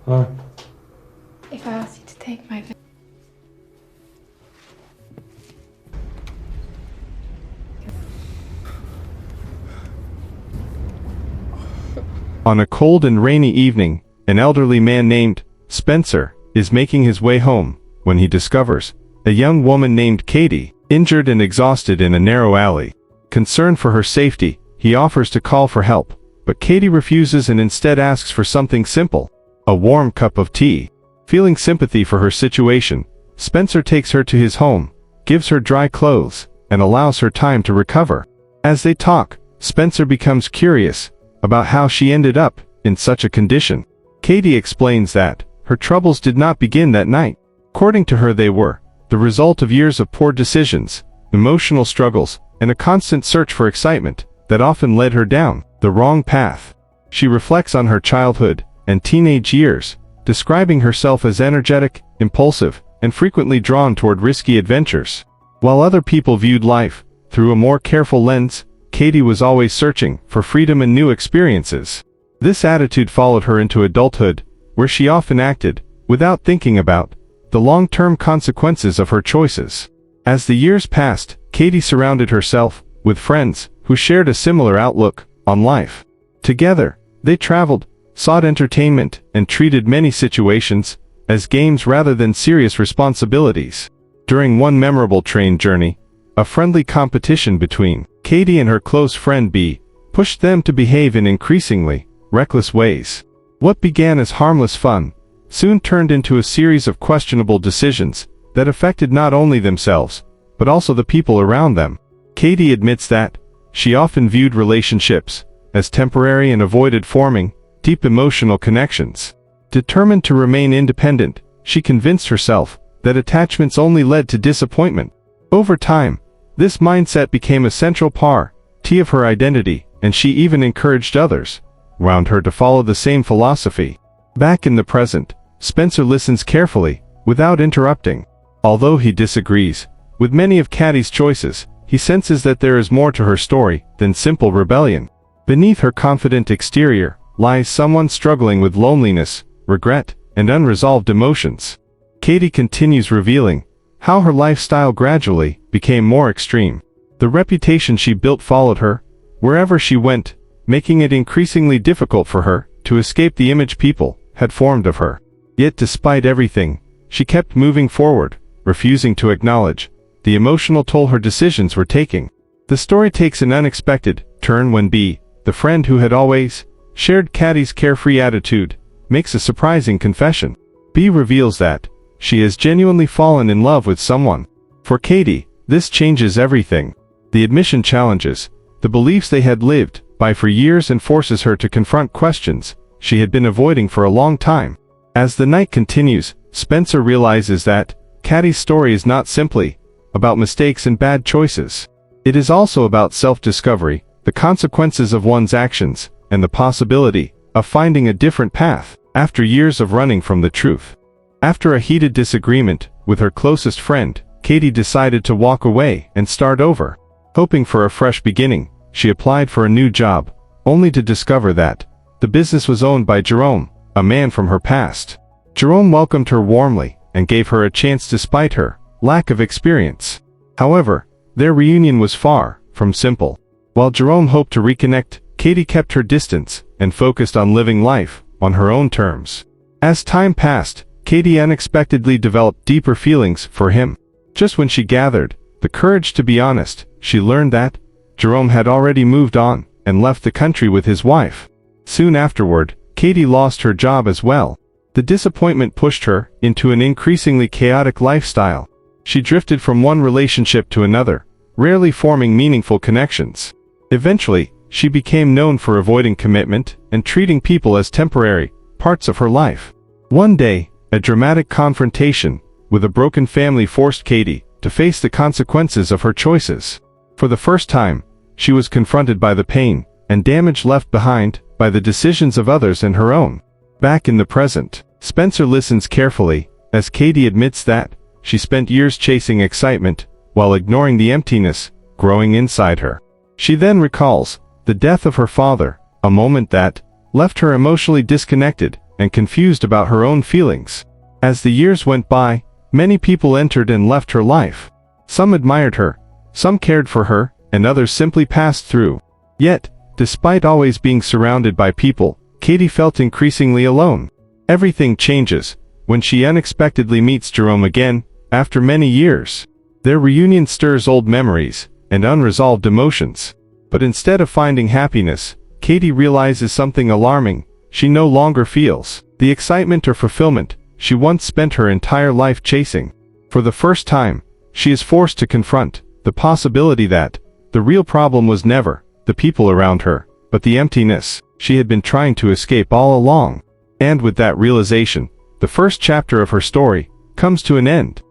Huh? If I asked you to take my On a cold and rainy evening, an elderly man named Spencer is making his way home when he discovers a young woman named Katie, injured and exhausted in a narrow alley. Concerned for her safety, he offers to call for help, but Katie refuses and instead asks for something simple, a warm cup of tea. Feeling sympathy for her situation, Spencer takes her to his home, gives her dry clothes, and allows her time to recover. As they talk, Spencer becomes curious about how she ended up in such a condition. Katie explains that her troubles did not begin that night. According to her, they were the result of years of poor decisions, emotional struggles, and a constant search for excitement that often led her down the wrong path. She reflects on her childhood and teenage years, describing herself as energetic, impulsive, and frequently drawn toward risky adventures. While other people viewed life through a more careful lens, Katie was always searching for freedom and new experiences. This attitude followed her into adulthood, where she often acted without thinking about the long-term consequences of her choices. As the years passed, Katie surrounded herself with friends who shared a similar outlook on life. Together, they traveled, sought entertainment, and treated many situations as games rather than serious responsibilities. During one memorable train journey, a friendly competition between Katie and her close friend B pushed them to behave in increasingly reckless ways. What began as harmless fun soon turned into a series of questionable decisions that affected not only themselves, but also the people around them. Katie admits that she often viewed relationships as temporary and avoided forming deep emotional connections. Determined to remain independent, she convinced herself that attachments only led to disappointment. Over time, this mindset became a central part of her identity, and she even encouraged others around her to follow the same philosophy. Back in the present, Spencer listens carefully, without interrupting. Although he disagrees with many of Katie's choices, he senses that there is more to her story than simple rebellion. Beneath her confident exterior lies someone struggling with loneliness, regret, and unresolved emotions. Katie continues revealing how her lifestyle gradually became more extreme. The reputation she built followed her wherever she went, making it increasingly difficult for her to escape the image people had formed of her. Yet despite everything, she kept moving forward, refusing to acknowledge the emotional toll her decisions were taking. The story takes an unexpected turn when B, the friend who had always shared Katie's carefree attitude, makes a surprising confession. B reveals that she has genuinely fallen in love with someone. For Katie, this changes everything. The admission challenges the beliefs they had lived by for years and forces her to confront questions she had been avoiding for a long time. As the night continues, Spencer realizes that Katie's story is not simply about mistakes and bad choices. It is also about self-discovery, the consequences of one's actions, and the possibility of finding a different path after years of running from the truth. After a heated disagreement with her closest friend, Katie decided to walk away and start over. Hoping for a fresh beginning, she applied for a new job, only to discover that the business was owned by Jerome, a man from her past. Jerome welcomed her warmly and gave her a chance despite her lack of experience. However, their reunion was far from simple. While Jerome hoped to reconnect, Katie kept her distance and focused on living life on her own terms. As time passed, Katie unexpectedly developed deeper feelings for him. Just when she gathered the courage to be honest, she learned that Jerome had already moved on and left the country with his wife. Soon afterward, Katie lost her job as well. The disappointment pushed her into an increasingly chaotic lifestyle. She drifted from one relationship to another, rarely forming meaningful connections. Eventually, she became known for avoiding commitment and treating people as temporary parts of her life. One day, a dramatic confrontation with a broken family forced Katie to face the consequences of her choices. For the first time, she was confronted by the pain and damage left behind by the decisions of others and her own. Back in the present, Spencer listens carefully as Katie admits that she spent years chasing excitement while ignoring the emptiness growing inside her. She then recalls the death of her father, a moment that left her emotionally disconnected and confused about her own feelings. As the years went by, many people entered and left her life. Some admired her, some cared for her, and others simply passed through. Yet, despite always being surrounded by people, Katie felt increasingly alone. Everything changes when she unexpectedly meets Jerome again, after many years. Their reunion stirs old memories and unresolved emotions. But instead of finding happiness, Katie realizes something alarming. She no longer feels the excitement or fulfillment she once spent her entire life chasing. For the first time, she is forced to confront the possibility that the real problem was never the people around her, but the emptiness she had been trying to escape all along. And with that realization, the first chapter of her story comes to an end.